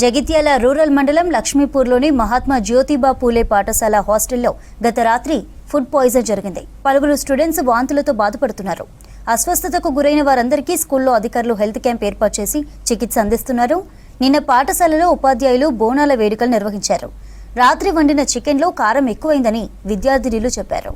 Jagtial rural మండలం లక్ష్మీపూర్లోని మహాత్మా జ్యోతిబా పూలే పాఠశాల హాస్టల్లో గత రాత్రి ఫుడ్ పాయిజన్ జరిగింది. పలువురు స్టూడెంట్స్ వాంతులతో బాధపడుతున్నారు. అస్వస్థతకు గురైన వారందరికీ స్కూల్లో అధికారులు హెల్త్ క్యాంప్ ఏర్పాటు చేసి చికిత్స అందిస్తున్నారు. నిన్న పాఠశాలలో ఉపాధ్యాయులు బోనాల వేడుకలు నిర్వహించారు. రాత్రి వండిన చికెన్లో కారం ఎక్కువైందని విద్యార్థినులు చెప్పారు.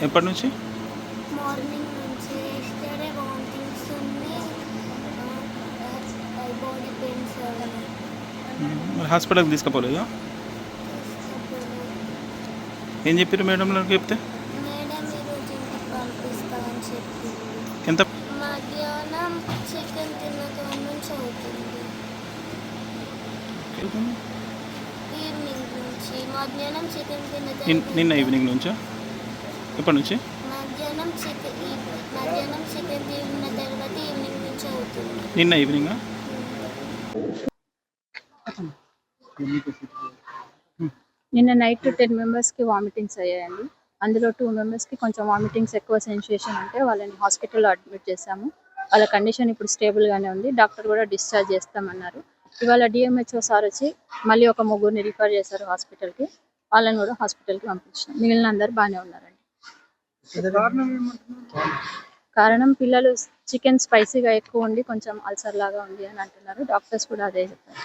ఎప్పటి నుంచి? మార్నింగ్ నుంచి. ఎస్టర్డే వామిటింగ్స్ ఉంది, బాడీ పెయిన్స్. మరి హాస్పిటల్కి తీసుకుపోలేదా? ఏం చెప్పారు మేడంలకు చెప్తే? మేడం ఈరోజు ఇంటికి పంపిస్తామని చెప్పి. ఎంత? మధ్యాహ్నం చికెన్ తిన్న నుంచి అవుతుంది. ఈవినింగ్ నుంచి. మధ్యాహ్నం చికెన్ నిన్న ఈవినింగ్ నుంచా? ఎప్పటి నుంచి? మధ్యాహ్నం చికెన్ తిన్న తర్వాత ఈవినింగ్ నుంచి అవుతుంది. నిన్న ఈవినింగా? నిన్న నైట్ 10 మెంబర్స్కి వామిటింగ్స్ అయ్యాయండి. అందులో 2 మెంబర్స్కి కొంచెం వామిటింగ్స్ ఎక్కువ సెన్సేషన్ ఉంటే వాళ్ళని హాస్పిటల్లో అడ్మిట్ చేశాము. వాళ్ళ కండిషన్ ఇప్పుడు స్టేబుల్గానే ఉంది. డాక్టర్ కూడా డిశ్చార్జ్ చేస్తామన్నారు. ఇవాళ డిఎంహెచ్ఓ సార్ వచ్చి మళ్ళీ ఒక ముగ్గురిని రిఫర్ చేశారు హాస్పిటల్కి. వాళ్ళని కూడా హాస్పిటల్కి పంపించినాం. మిగిలిన అందరూ బాగానే ఉన్నారండి. కారణం పిల్లలు చికెన్ స్పైసీగా ఎక్కువ ఉండి కొంచెం అల్సర్ లాగా ఉంది అని అంటున్నారు. డాక్టర్స్ కూడా అదే చెప్పారు.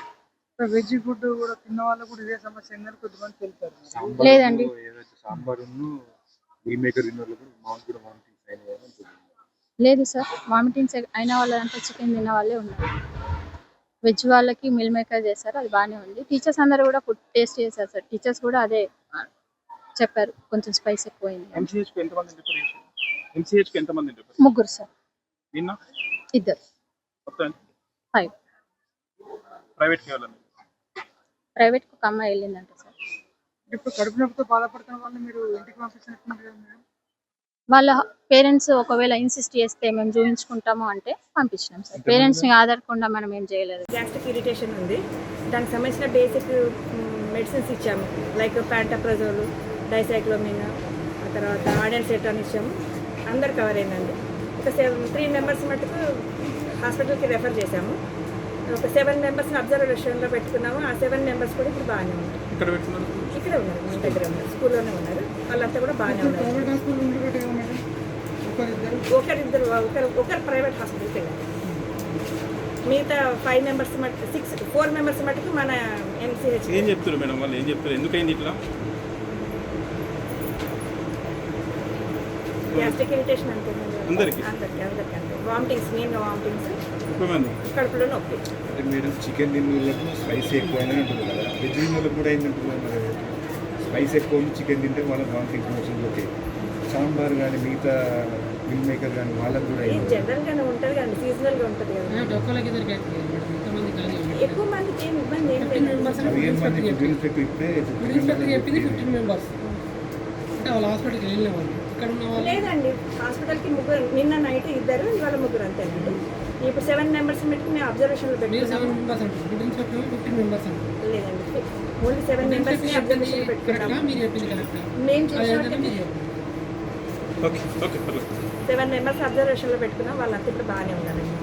వెజ్ ఫుడ్ కూడా తిన్న వాళ్ళకు కూడా ఇదే సమస్య ఉందని కొద్దిమంది తెలుస్తారు. లేదండి. లేదు సార్, వామిటింగ్స్ అయిన వాళ్ళంతా చికెన్ తిన్న వాళ్ళే ఉన్నారు. వెజ్ వాళ్ళకి మిల్ మేకర్ చేశారు, అది బాగానే ఉంది. టీచర్స్ అందరూ కూడా ఫుడ్ టేస్ట్ చేశారు సార్. టీచర్స్ కూడా అదే చెప్పారు, కొంచెం స్పైస్ ఎక్కువైంది. ముగ్గురు సార్, ఇద్దరు, 5. ప్రైవేట్కి ఒక అమ్మాయి వెళ్ళిందంట సార్. ఇప్పుడు కడుపు నొప్పితో బాధపడుతున్న వాళ్ళు మీరు ఇంటికి పంపించినట్టున్నారు కదా మేడం? వాళ్ళ పేరెంట్స్ ఒకవేళ ఇన్సిస్ట్ చేస్తే మేము చూపించుకుంటాము అంటే పంపించినాం సార్. పేరెంట్స్ని ఆధారకుండా మనం ఏం చేయలేదు. గ్యాస్ట్రిక్ ఇరిటేషన్ ఉంది, దానికి సంబంధించిన బేసిక్ మెడిసిన్స్ ఇచ్చాము. లైక్ ప్యాంటాప్రజోల్, డైసైక్లోమిన్, ఆ తర్వాత ఆడెన్సెటాన్ ఇచ్చాము. అందరు కవర్ అయిందండి. ఒక 3 మెంబర్స్ మటుకు హాస్పిటల్కి రెఫర్ చేశాము. ఒక 7 మెంబర్స్ని అబ్జర్వేషన్లో పెట్టుకున్నాము. ఆ 7 మెంబర్స్ కూడా ఇప్పుడు బాగానే ఉన్నారు. ఇక్కడే ఉన్నారు, మన దగ్గర ఉన్నారు, స్కూల్లోనే ఉన్నారు. వాళ్ళంతా కూడా బాగానే ఉన్నారు. ఒకరు ప్రైవేట్ హాస్పిటల్కి వెళ్ళారు. మిగతా 5 మెంబర్స్ మటుకు 4 మెంబర్స్ మటుకు మన ఎంసీహెచ్. ఏం చెప్తారు మేడం వాళ్ళు, ఏం చెప్తారు, ఎందుకైంది ఇట్లా? గ్యాస్ట్రిక్ ఇరిటేషన్ అంతే అందరికీ అంతే. వామిటింగ్స్, మెయిన్గా వామిటింగ్స్, కడుపులో నొప్పి. అంటే మీరు చికెన్ తిన్న స్పైస్ ఎక్కువైనా ఉంటుంది కదా, వెజ్ తిన్న కూడా ఏంటంటున్నారు మరి, స్పైస్ ఎక్కువ ఉంది చికెన్ తింటే వాళ్ళకి వామిటింగ్ మోషన్స్ ఓకే. సాంబార్ కానీ మిగతా మిల్ మేకర్ కానీ వాళ్ళకి కూడా జనరల్గానే ఉంటుంది కానీ సీజనల్గా ఉంటుంది కదా. ఎక్కువ మందికి ఏం ఇబ్బంది ఏం లేదు. 15 మంది బిల్ పెట్టి ఇప్పుడే లేదండి, హాస్పిటల్కి ముగ్గురు, నిన్న నైట్ 2, ఇవాళ 3 అంతేనండి. ఇప్పుడు 7 మెంబర్స్ పెట్టుకుని మేము అబ్జర్వేషన్లో పెట్టుకున్నాము. లేదండి, ఓన్లీ 7 మెంబర్స్ని అబ్జర్వేషన్లో పెట్టుకున్నాము. మేము చూసినట్టు 7 మెంబర్స్ అబ్జర్వేషన్లో పెట్టుకున్నాం. వాళ్ళంతా ఇప్పుడు బాగానే ఉన్నారండి.